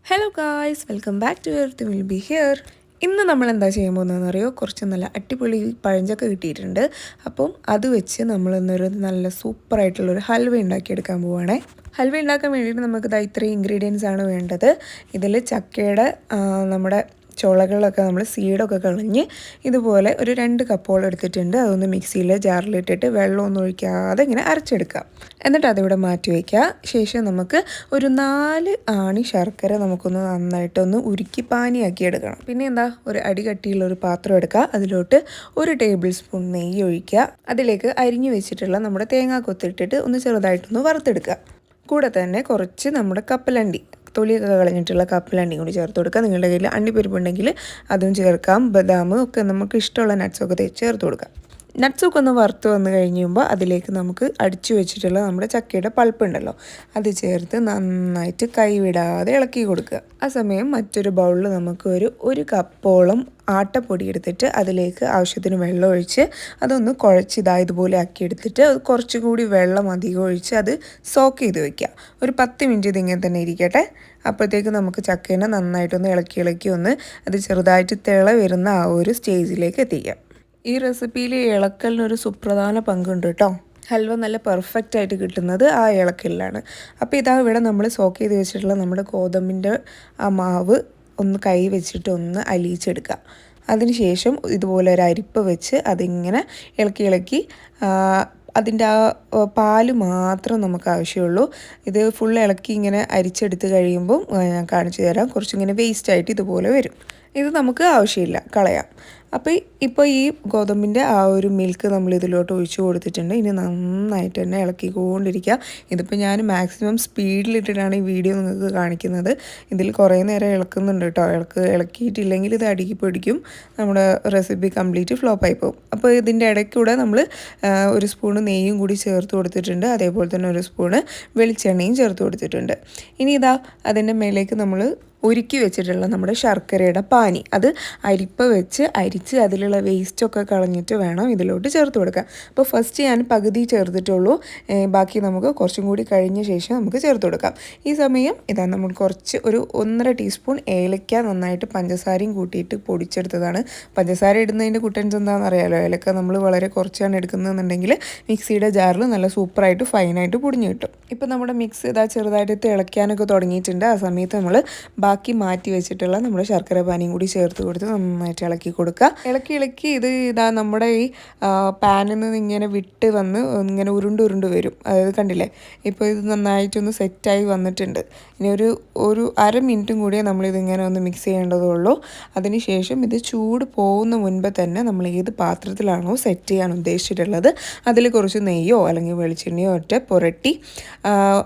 Hello guys, welcome back to earth will be here. ഇന്ന് നമ്മൾ എന്താ ചെയ്യാൻ പോകുന്നതെന്ന് അറിയോ? കുറച്ച് നല്ല അടിപൊളി പഴഞ്ചൊക്കെ കിട്ടിയിട്ടുണ്ട്. അപ്പം അത് വെച്ച് നമ്മളിന്നൊരു നല്ല സൂപ്പറായിട്ടുള്ളൊരു ഹൽവ ഉണ്ടാക്കിയെടുക്കാൻ പോവുകയാണേ. ഹൽവ ഉണ്ടാക്കാൻ വേണ്ടിയിട്ട് നമുക്ക് ഇത്രയും ഇൻഗ്രീഡിയൻസ് ആണ് വേണ്ടത്. ഇതിൽ ചക്കയുടെ നമ്മുടെ ചുളകളൊക്കെ നമ്മൾ സീഡൊക്കെ കളഞ്ഞ് ഇതുപോലെ ഒരു 2 കപ്പോളം എടുത്തിട്ടുണ്ട്. അതൊന്ന് മിക്സിയിൽ ജാറിലിട്ടിട്ട് വെള്ളമൊന്നും ഒഴിക്കാതെ ഇങ്ങനെ അരച്ചെടുക്കുക. എന്നിട്ട് അതിവിടെ മാറ്റി വയ്ക്കുക. ശേഷം നമുക്ക് ഒരു 4 ആണി ശർക്കര നമുക്കൊന്ന് നന്നായിട്ടൊന്ന് ഉരുക്കി പാനിയാക്കി എടുക്കണം. പിന്നെ ഒരു അടികട്ടിയുള്ളൊരു പാത്രം എടുക്കുക. അതിലോട്ട് 1 ടേബിൾ സ്പൂൺ നെയ്യ് ഒഴിക്കുക. അതിലേക്ക് അരിഞ്ഞു വെച്ചിട്ടുള്ള നമ്മുടെ തേങ്ങാ കൊത്തിട്ടിട്ട് ഒന്ന് ചെറുതായിട്ടൊന്ന് വറുത്തെടുക്കുക. കൂടെ തന്നെ കുറച്ച് നമ്മുടെ കപ്പലണ്ടി, തൊലിയൊക്കെ കളഞ്ഞിട്ടുള്ള കപ്പലണ്ടി കൂടി ചേർത്ത് കൊടുക്കുക. നിങ്ങളുടെ കയ്യിൽ അണ്ടിപ്പരിപ്പുണ്ടെങ്കിൽ അതും ചേർക്കാം. ബദാം ഒക്കെ നമുക്ക് ഇഷ്ടമുള്ള നട്ട്സൊക്കെ ചേർത്ത് കൊടുക്കാം. നട്ട്സൊക്കെ ഒന്ന് വറുത്ത് വന്ന് കഴിയുമ്പോൾ അതിലേക്ക് നമുക്ക് അടിച്ചു വെച്ചിട്ടുള്ള നമ്മുടെ ചക്കയുടെ പൾപ്പ് ഉണ്ടല്ലോ, അത് ചേർത്ത് നന്നായിട്ട് കൈവിടാതെ ഇളക്കി കൊടുക്കുക. ആ സമയം മറ്റൊരു ബൗളിൽ നമുക്ക് ഒരു കപ്പോളം ആട്ടപ്പൊടി എടുത്തിട്ട് അതിലേക്ക് ആവശ്യത്തിന് വെള്ളം ഒഴിച്ച് അതൊന്ന് കുഴച്ച് ഇതുപോലെ ആക്കി എടുത്തിട്ട് കുറച്ചുകൂടി വെള്ളം അധികം ഒഴിച്ച് അത് സോക്ക് ചെയ്ത് വെക്കുക. ഒരു 10 മിനിറ്റ് ഇതിങ്ങനെ തന്നെ ഇരിക്കട്ടെ. അപ്പോഴത്തേക്ക് നമുക്ക് ചക്കേനെ നന്നായിട്ടൊന്ന് ഇളക്കി ഒന്ന് അത് ചെറുതായിട്ട് തിള വരുന്ന ആ ഒരു സ്റ്റേജിലേക്ക് എത്തിക്കാം. ഈ റെസിപ്പിയിൽ ഇളക്കലിനൊരു സുപ്രധാന പങ്കുണ്ട് കേട്ടോ. ഹൽവ നല്ല പെർഫെക്റ്റ് ആയിട്ട് കിട്ടുന്നത് ആ ഇളക്കലിലാണ്. അപ്പോൾ ഇവിടെ നമ്മൾ സോക്ക് ചെയ്ത് വെച്ചിട്ടുള്ള നമ്മുടെ ഗോതമ്പിൻ്റെ ആ മാവ് ഒന്ന് കൈ വെച്ചിട്ട് ഒന്ന് അലിയിച്ചെടുക്കുക. അതിനുശേഷം ഇതുപോലെ ഒരു അരിപ്പ വെച്ച് അതിങ്ങനെ ഇളക്കി അതിൻ്റെ ആ പാല് മാത്രം നമുക്ക് ആവശ്യമുള്ളൂ. ഇത് ഫുൾ ഇളക്കി ഇങ്ങനെ അരിച്ചെടുത്ത് കഴിയുമ്പോൾ ഞാൻ കാണിച്ചു തരാം. കുറച്ചിങ്ങനെ വേസ്റ്റായിട്ട് ഇതുപോലെ വരും. ഇത് നമുക്ക് ആവശ്യമില്ല, കളയാം. അപ്പോൾ ഇപ്പോൾ ഈ ഗോതമ്പിൻ്റെ ആ ഒരു മിൽക്ക് നമ്മൾ ഇതിലോട്ട് ഒഴിച്ചു കൊടുത്തിട്ടുണ്ട്. ഇനി നന്നായിട്ട് തന്നെ ഇളക്കിക്കൊണ്ടിരിക്കുക. ഇതിപ്പോൾ ഞാൻ മാക്സിമം സ്പീഡിലിട്ടിട്ടാണ് ഈ വീഡിയോ നിങ്ങൾക്ക് കാണിക്കുന്നത്. ഇതിൽ കുറേ നേരം ഇളക്കുന്നുണ്ട് കേട്ടോ. ഇളക്കിയിട്ടില്ലെങ്കിൽ ഇത് അടുക്കി പിടിക്കും, നമ്മുടെ റെസിപ്പി കംപ്ലീറ്റ് ഫ്ലോപ്പായി പോകും. അപ്പോൾ ഇതിൻ്റെ ഇടയ്ക്കൂടെ നമ്മൾ ഒരു സ്പൂണ് നെയ്യും കൂടി ചേർത്ത് കൊടുത്തിട്ടുണ്ട്. അതേപോലെ തന്നെ ഒരു സ്പൂണ് വെളിച്ചെണ്ണയും ചേർത്ത് കൊടുത്തിട്ടുണ്ട്. ഇനി അതിൻ്റെ മേലേക്ക് നമ്മൾ ഉരുക്കി വെച്ചിട്ടുള്ള നമ്മുടെ ശർക്കരയുടെ പാനി അത് അരിപ്പ വെച്ച് അരിച്ച് അതിലുള്ള വേസ്റ്റൊക്കെ കളഞ്ഞിട്ട് വേണം ഇതിലോട്ട് ചേർത്ത് കൊടുക്കാൻ. അപ്പോൾ ഫസ്റ്റ് ഞാൻ പകുതി ചേർത്തിട്ടുള്ളൂ. ബാക്കി നമുക്ക് കുറച്ചും കൂടി കഴിഞ്ഞ ശേഷം നമുക്ക് ചേർത്ത് കൊടുക്കാം. ഈ സമയം നമ്മൾ കുറച്ച് ഒരു 1.5 ടീസ്പൂൺ ഏലക്ക നന്നായിട്ട് പഞ്ചസാരയും കൂട്ടിയിട്ട് പൊടിച്ചെടുത്തതാണ്. പഞ്ചസാര ഇടുന്നതിൻ്റെ കുട്ടൻസ് എന്താണെന്ന് അറിയാമല്ലോ. ഏലക്ക നമ്മൾ വളരെ കുറച്ചാണ് എടുക്കുന്നതെന്നുണ്ടെങ്കിൽ മിക്സിയുടെ ജാറിൽ നല്ല സൂപ്പറായിട്ട് ഫൈനായിട്ട് പൊടിഞ്ഞ് കിട്ടും. ഇപ്പോൾ നമ്മുടെ മിക്സ് ചെറുതായിട്ട് തിളയ്ക്കാനൊക്കെ തുടങ്ങിയിട്ടുണ്ട്. ആ സമയത്ത് നമ്മൾ ബാക്കി മാറ്റി വെച്ചിട്ടുള്ള നമ്മുടെ ശർക്കര പാനിയും കൂടി ചേർത്ത് കൊടുത്ത് നന്നായിട്ട് ഇളക്കി കൊടുക്കുക. ഇളക്കി ഇത് നമ്മുടെ ഈ പാനിൽ നിന്ന് ഇങ്ങനെ വിട്ട് വന്ന് ഇങ്ങനെ ഉരുണ്ട് വരും. അതായത് കണ്ടില്ലേ, ഇപ്പോൾ ഇത് നന്നായിട്ടൊന്ന് സെറ്റായി വന്നിട്ടുണ്ട്. ഇനി ഒരു അര മിനിറ്റും കൂടിയേ നമ്മളിതിങ്ങനെ ഒന്ന് മിക്സ് ചെയ്യേണ്ടതുള്ളൂ. അതിനുശേഷം ഇത് ചൂട് പോകുന്ന മുൻപ് തന്നെ നമ്മൾ ഏത് പാത്രത്തിലാണോ സെറ്റ് ചെയ്യാൻ ഉദ്ദേശിച്ചിട്ടുള്ളത് അതിൽ കുറച്ച് നെയ്യോ അല്ലെങ്കിൽ വെളിച്ചെണ്ണയോ പുരട്ടി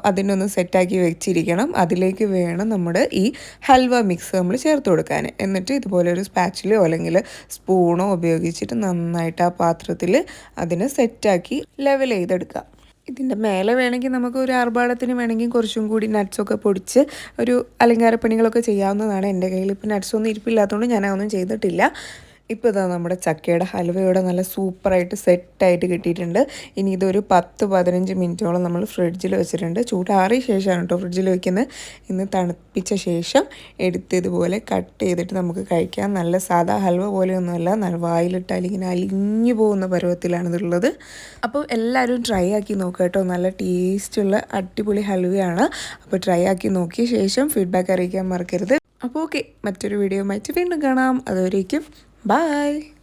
അതിനൊന്ന് സെറ്റാക്കി വെച്ചിരിക്കണം. അതിലേക്ക് വേണം നമ്മുടെ ഈ ഹൽവ മിക്സ് നമ്മൾ ചേർത്ത് കൊടുക്കാൻ. എന്നിട്ട് ഇതുപോലെ ഒരു സ്പാച്ചിലോ അല്ലെങ്കിൽ സ്പൂണോ ഉപയോഗിച്ചിട്ട് നന്നായിട്ട് ആ പാത്രത്തിൽ അതിനെ സെറ്റാക്കി ലെവൽ ചെയ്തെടുക്കുക. ഇതിൻ്റെ മേലെ വേണമെങ്കിൽ നമുക്ക് ഒരു ആർഭാടത്തിന് വേണമെങ്കിൽ കുറച്ചും കൂടി നട്ട്സൊക്കെ പൊടിച്ച് ഒരു അലങ്കാരപ്പണികളൊക്കെ ചെയ്യാവുന്നതാണ്. എൻ്റെ കയ്യിൽ ഇപ്പോൾ നട്ട്സൊന്നും ഇരിപ്പില്ലാത്തതുകൊണ്ട് ഞാൻ അതൊന്നും ചെയ്തിട്ടില്ല. ഇപ്പോൾ നമ്മുടെ ചക്കയുടെ ഹൽവയോടെ നല്ല സൂപ്പറായിട്ട് സെറ്റായിട്ട് കിട്ടിയിട്ടുണ്ട്. ഇനി ഇതൊരു 10-15 മിനിറ്റോളം നമ്മൾ ഫ്രിഡ്ജിൽ വെച്ചിട്ടുണ്ട്. ചൂടാറിയ ശേഷമാണ് കേട്ടോ ഫ്രിഡ്ജിൽ വയ്ക്കുന്നത്. ഇന്ന് തണുപ്പിച്ച ശേഷം എടുത്ത് ഇതുപോലെ കട്ട് ചെയ്തിട്ട് നമുക്ക് കഴിക്കാം. നല്ല സാധാ ഹൽവ പോലെയൊന്നുമല്ല, നല്ല വായിലിട്ടാൽ ഇങ്ങനെ അലിഞ്ഞു പോകുന്ന പരുവത്തിലാണ് ഇതുള്ളത്. അപ്പോൾ എല്ലാവരും ട്രൈ ആക്കി നോക്കുക കേട്ടോ. നല്ല ടേസ്റ്റുള്ള അടിപൊളി ഹൽവയാണ്. അപ്പോൾ ട്രൈ ആക്കി നോക്കിയ ശേഷം ഫീഡ്ബാക്ക് അറിയിക്കാൻ മറക്കരുത്. അപ്പോൾ ഓക്കെ, മറ്റൊരു വീഡിയോ വീണ്ടും കാണാം. അതുവരേക്കും bye.